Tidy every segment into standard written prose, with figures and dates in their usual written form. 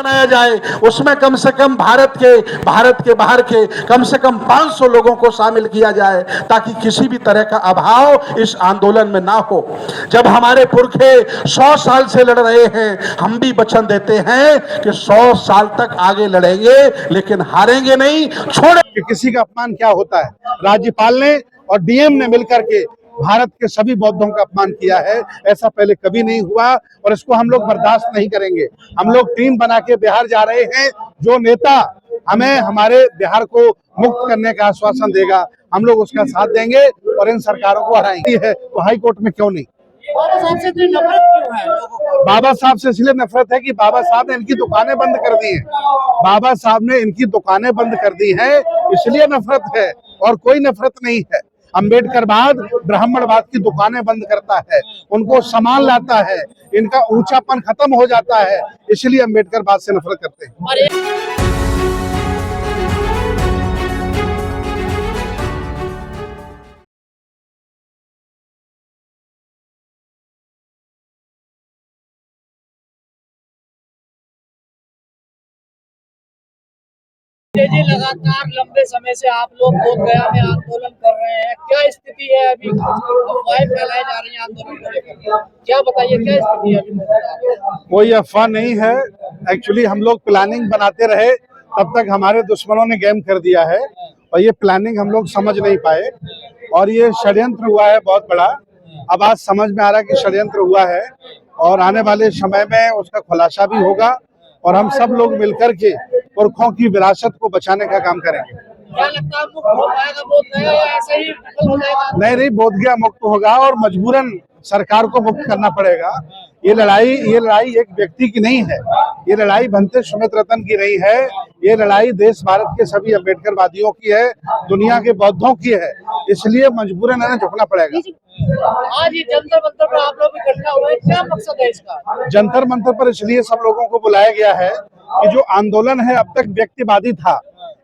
बनाया जाए, उसमें कम से कम भारत के बाहर के कम से कम 500 लोगों को शामिल किया जाए, ताकि किसी भी तरह का अभाव इस आंदोलन में ना हो। जब हमारे पुरखे 100 साल से लड़ रहे हैं, हम भी वचन देते हैं कि 100 साल तक आगे लड़ेंगे, लेकिन हारेंगे नहीं, छोड़ेंगे। कि किसी का अपमान क्या होता है। राज्यपाल ने और डीएम ने मिलकर के भारत के सभी बौद्धों का अपमान किया है, ऐसा पहले कभी नहीं हुआ और इसको हम लोग बर्दाश्त नहीं करेंगे। हम लोग टीम बना के बिहार जा रहे हैं, जो नेता हमें हमारे बिहार को मुक्त करने का आश्वासन देगा, हम लोग उसका साथ देंगे और इन सरकारों को हराएंगे। है तो हाई कोर्ट में क्यों नहीं। बाबा साहब से इतनी नफरत क्यों है लोगों को? बाबा साहब से इसलिए नफरत है कि बाबा साहब ने इनकी दुकानें बंद कर दी हैं। बाबा साहब ने इनकी दुकानें बंद कर दी हैं, इसलिए नफरत है, और कोई नफरत नहीं है। अम्बेडकरवाद ब्राह्मणवाद की दुकानें बंद करता है, उनको सामान लाता है, इनका ऊंचापन खत्म हो जाता है, इसलिए अम्बेडकरवाद से नफरत करते हैं। जी लगातार लंबे समय से आप लोग बोधगया में आंदोलन कर रहे हैं, क्या स्थिति है अभी? अफवाहें फैलाई जा रही हैं आंदोलन को लेकर, क्या बताइए क्या स्थिति है अभी? कोई अफवाह नहीं है। एक्चुअली हम लोग प्लानिंग बनाते रहे, तब तक हमारे दुश्मनों ने गेम कर दिया है और ये प्लानिंग हम लोग समझ नहीं पाए और ये षड्यंत्र हुआ है बहुत बड़ा। अब आज समझ में आ रहा है कि षड्यंत्र हुआ है और आने वाले समय में उसका खुलासा भी होगा और हम सब लोग मिलकर के पुरखों की विरासत को बचाने का काम करेंगे। क्या लगता है मुक्त हो पाएगा बोधगया या ऐसे ही हो जाएगा? नहीं, बोधगया मुक्त होगा और मजबूरन सरकार को मुक्त करना पड़ेगा। ये लड़ाई एक व्यक्ति की नहीं है, ये लड़ाई भंते सुमित रतन की नहीं है, ये लड़ाई देश भारत के सभी अम्बेडकरवादियों की है, दुनिया के बौद्धों की है, इसलिए मजबूरन हमें झुकना पड़ेगा। आज ये जंतर मंतर पर आप लोग इकट्ठा हुए, क्या मकसद है इसका? जंतर मंतर पर इसलिए सब लोगों को बुलाया गया है कि जो आंदोलन है अब तक व्यक्तिवादी था,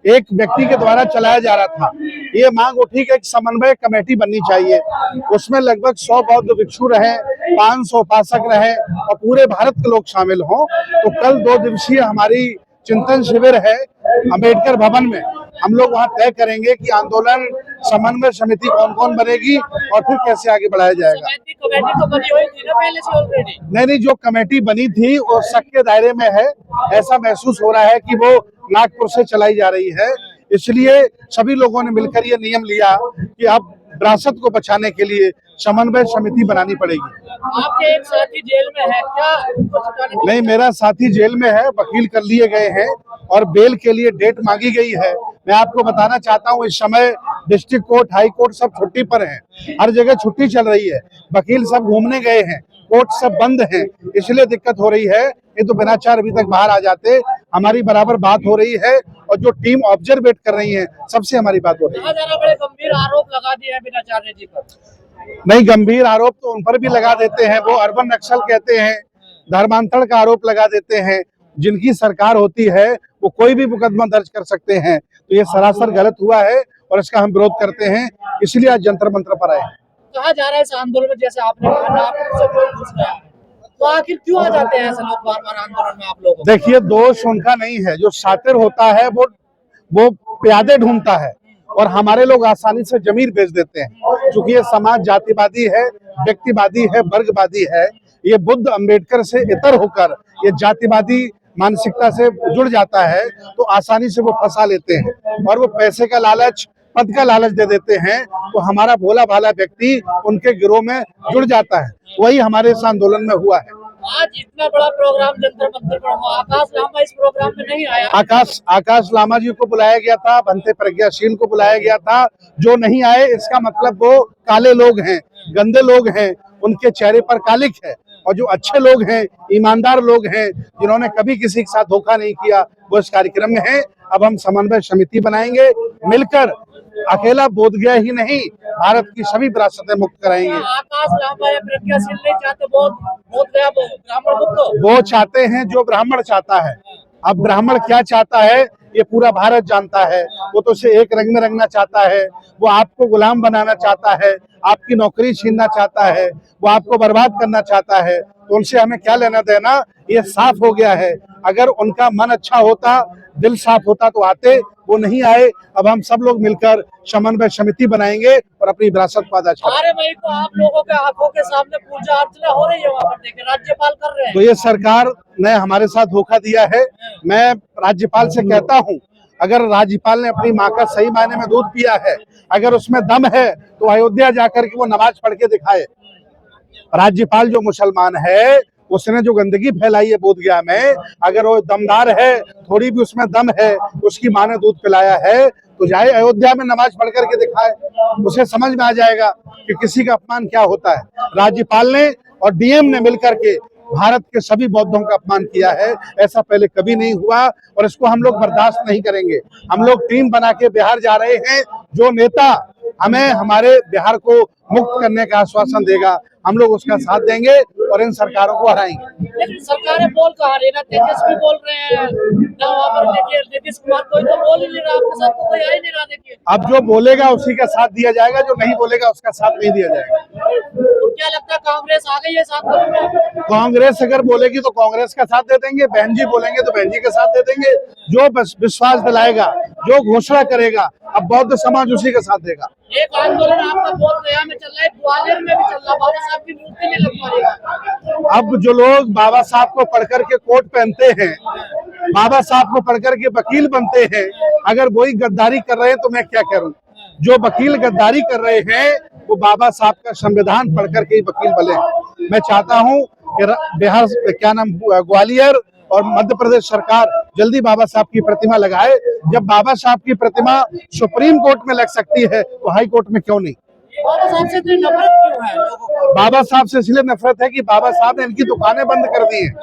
एक व्यक्ति के द्वारा चलाया जा रहा था। ये मांग उठी कि एक समन्वय कमेटी बननी चाहिए, उसमें लगभग 100 बौद्ध भिक्षु रहे, 500 उपासक रहे और पूरे भारत के लोग शामिल हों। तो कल 2 दिवसीय हमारी चिंतन शिविर है अम्बेडकर भवन में। हम लोग वहाँ तय करेंगे कि आंदोलन समन्वय समिति कौन कौन बनेगी और फिर कैसे आगे बढ़ाया जाएगा। कमेटी तो बनी हुई थी ना पहले से ऑलरेडी? नहीं, जो कमेटी बनी थी वो शक के दायरे में है। ऐसा महसूस हो रहा है कि वो नागपुर से चलाई जा रही है, इसलिए सभी लोगों ने मिलकर ये नियम लिया कि अब विरासत को बचाने के लिए समन्वय समिति बनानी पड़ेगी। आपके एक साथी जेल में है, क्या उनको छुड़ाने? नहीं, मेरा साथी जेल में है, वकील कर लिए गए हैं और बेल के लिए डेट मांगी गई है। मैं आपको बताना चाहता हूँ इस समय डिस्ट्रिक्ट कोर्ट, हाई कोर्ट सब छुट्टी पर हैं, हर जगह छुट्टी चल रही है, वकील सब घूमने गए हैं, कोर्ट सब बंद है, इसलिए दिक्कत हो रही है। ये तो बिना चार अभी तक बाहर आ जाते। हमारी बराबर बात हो रही है और जो टीम ऑब्जर्वेट कर रही है सबसे हमारी बात हो रही है। बड़े गंभीर आरोप लगा दिए हैं बिनाचार्य जी पर। नहीं, गंभीर आरोप तो उन पर भी लगा देते हैं, वो अर्बन नक्सल कहते हैं, धर्मांतरण का आरोप लगा देते हैं। जिनकी सरकार होती है वो कोई भी मुकदमा दर्ज कर सकते हैं, तो ये सरासर गलत हुआ है और इसका हम विरोध करते हैं, इसलिए आज जंतर मंत्र पर आए। कहा जा रहा है इस आंदोलन में, जैसे आपने कहा नागपुर से कोई घुस गया है, तो आखिर क्यों आ जाते हैं ऐसे लोग बार बार आंदोलन में आप लोगों? देखिए, दोष उनका नहीं है, जो शातिर होता है वो प्यादे ढूंढता है और हमारे लोग आसानी से जमीन बेच देते हैं। क्योंकि ये समाज जातिवादी है, व्यक्तिवादी है, वर्गवादी है। ये बुद्ध अम्बेडकर से इतर होकर ये जातिवादी मानसिकता से जुड़ जाता है, तो आसानी से वो फंसा लेते हैं और वो पैसे का लालच, पद का लालच दे देते हैं, तो हमारा भोला भाला व्यक्ति उनके गिरोह में जुड़ जाता है। वही हमारे इस आंदोलन में हुआ है। आज इतना बड़ा प्रोग्राम जंतर मंतर पर हुआ, आकाश लामा इस प्रोग्राम में नहीं आया? आकाश लामा जी को बुलाया गया था, भंते प्रज्ञाशील को बुलाया गया था, जो नहीं आए इसका मतलब वो काले लोग हैं, गंदे लोग हैं, उनके चेहरे पर कालिक है। और जो अच्छे लोग हैं, ईमानदार लोग हैं, जिन्होंने कभी किसी के साथ धोखा नहीं किया, वो इस कार्यक्रम में है। अब हम समन्वय समिति बनाएंगे, मिलकर अकेला बोधगया ही नहीं भारत की सभी विरासतें मुक्त कराएंगे। आकाश लामा या प्रज्ञाशील नहीं चाहते बोधगया ब्राह्मण मुक्त? वो चाहते हैं जो ब्राह्मण चाहता है। अब ब्राह्मण क्या चाहता है ये पूरा भारत जानता है। वो तो उसे एक रंग में रंगना चाहता है, वो आपको गुलाम बनाना चाहता है, आपकी नौकरी छीनना चाहता है, वो आपको बर्बाद करना चाहता है। तो उनसे हमें क्या लेना देना, ये साफ हो गया है। अगर उनका मन अच्छा होता, दिल साफ होता तो आते, वो नहीं आए। अब हम सब लोग मिलकर समन्वय समिति बनाएंगे और अपनी विरासत को अदा करेंगे। 12 मई को आप लोगों के आंखों के सामने पूजा अर्चना हो रही है, वहाँ पर देखिए राज्यपाल कर रहे हैं। तो ये सरकार ने हमारे साथ धोखा दिया है। मैं राज्यपाल से कहता हूँ, अगर राज्यपाल ने अपनी माँ का सही मायने में दूध पिया है, अगर उसमें दम है, तो अयोध्या जाकर के वो नमाज पढ़ के दिखाए। राज्यपाल जो मुसलमान है, उसने जो गंदगी फैलाई है बोधगया में, अगर वो दमदार है, थोड़ी भी उसमें दम है, उसकी माँ ने दूध पिलाया है, तो जाए अयोध्या में नमाज पढ़ करके दिखाए। उसे समझ में आ जाएगा कि किसी का अपमान क्या होता है। राज्यपाल ने और डीएम ने मिलकर के भारत के सभी बौद्धों का अपमान किया है। ऐसा पहले कभी नहीं हुआ और इसको हम लोग बर्दाश्त नहीं करेंगे। हम लोग टीम बना के बिहार जा रहे हैं। जो नेता हमें हमारे बिहार को मुक्त करने का आश्वासन देगा, हम लोग उसका साथ देंगे और इन सरकारों को हराएंगे। लेकिन सरकारें बोल कहा रही है ना, तेजस्वी बोल रहे हैं ना, वहाँ पर देखिए नीतीश कुमार कोई तो बोल ही नहीं रहा, आपके साथ तो कोई आ ही नहीं रहा। देखिए अब जो बोलेगा उसी का साथ दिया जाएगा, जो नहीं बोलेगा उसका साथ नहीं दिया जाएगा। तो क्या लगता है कांग्रेस आ गई है साथ में? कांग्रेस अगर बोलेगी तो कांग्रेस का साथ दे देंगे, बहन जी बोलेंगे तो बहन जी का साथ दे देंगे। जो विश्वास दिलाएगा, जो घोषणा करेगा, अब बौद्ध समाज उसी का साथ देगा। एक आंदोलन आपका बोध गया में चल रहा है, ग्वालियर में भी चल रहा है, बाबा साहब की मूर्ति नहीं लग पा रही है। अब जो लोग बाबा साहब को पढ़ करके कोट पहनते हैं, बाबा साहब को पढ़ करके वकील बनते हैं, अगर वही गद्दारी कर रहे हैं तो मैं क्या करूं। जो वकील गद्दारी कर रहे हैं वो बाबा साहब का संविधान पढ़ करके ही वकील बने। मैं चाहता हूं कि बिहार ग्वालियर और मध्य प्रदेश सरकार जल्दी बाबा साहब की प्रतिमा लगाए। जब बाबा साहब की प्रतिमा सुप्रीम कोर्ट में लग सकती है तो हाई कोर्ट में क्यों नहीं। बाबा साहब से इतनी नफरत क्यों है लोगों को? बाबा साहब से इसलिए नफरत है कि बाबा साहब ने इनकी दुकानें बंद कर दी हैं।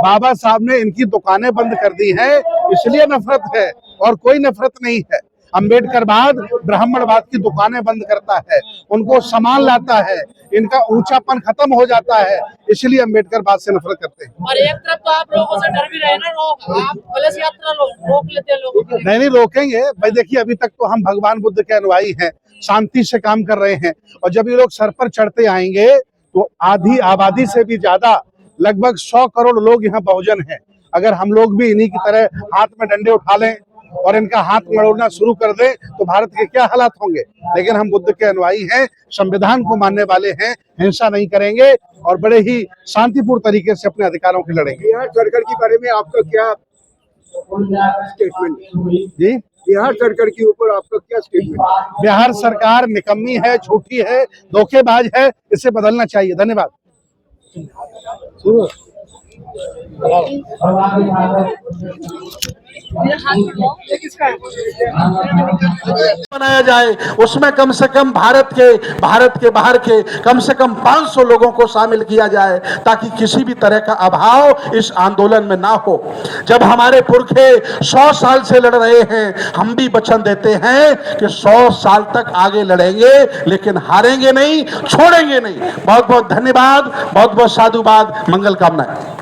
बाबा साहब ने इनकी दुकानें बंद कर दी हैं, इसलिए नफरत है और कोई नफरत नहीं है। अम्बेडकरवाद ब्राह्मणवाद की दुकानें बंद करता है, उनको सामान लाता है, इनका ऊंचापन खत्म हो जाता है, इसलिए अम्बेडकरवाद से नफरत करते हैं। और एक तरफ तो आप लोगों से डर भी रहे ना, लोग आप कलश यात्रा रोक लेते हैं लोगों को। नहीं रोकेंगे भाई। देखिए अभी तक तो हम भगवान बुद्ध के अनुयायी हैं, शांति से काम कर रहे हैं और जब ये लोग सर पर चढ़ते आएंगे तो आधी आबादी से भी ज्यादा लगभग 100 करोड़ लोग यहाँ बहुजन हैं। अगर हम लोग भी इन्हीं की तरह हाथ में डंडे उठा लें और इनका हाथ मरोड़ना शुरू कर दें तो भारत के क्या हालात होंगे। लेकिन हम बुद्ध के अनुयायी हैं, संविधान को मानने वाले हैं, हिंसा नहीं करेंगे और बड़े ही शांतिपूर्ण तरीके से अपने अधिकारों के लड़ेंगे। बिहार सरकार के बारे में आपका क्या स्टेटमेंट जी, बिहार सरकार के ऊपर आपका क्या स्टेटमेंट? बिहार सरकार निकम्मी है, झूठी है, धोखेबाज है, इसे बदलना चाहिए। धन्यवाद। बनाया जाए, उसमें कम से कम भारत के बाहर के कम से कम 500 लोगों को शामिल किया जाए ताकि किसी भी तरह का अभाव इस आंदोलन में ना हो। जब हमारे पुरखे 100 साल से लड़ रहे हैं, हम भी वचन देते हैं कि 100 साल तक आगे लड़ेंगे, लेकिन हारेंगे नहीं, छोड़ेंगे नहीं। बहुत बहुत धन्यवाद, बहुत बहुत साधुवाद, मंगल कामनाएं।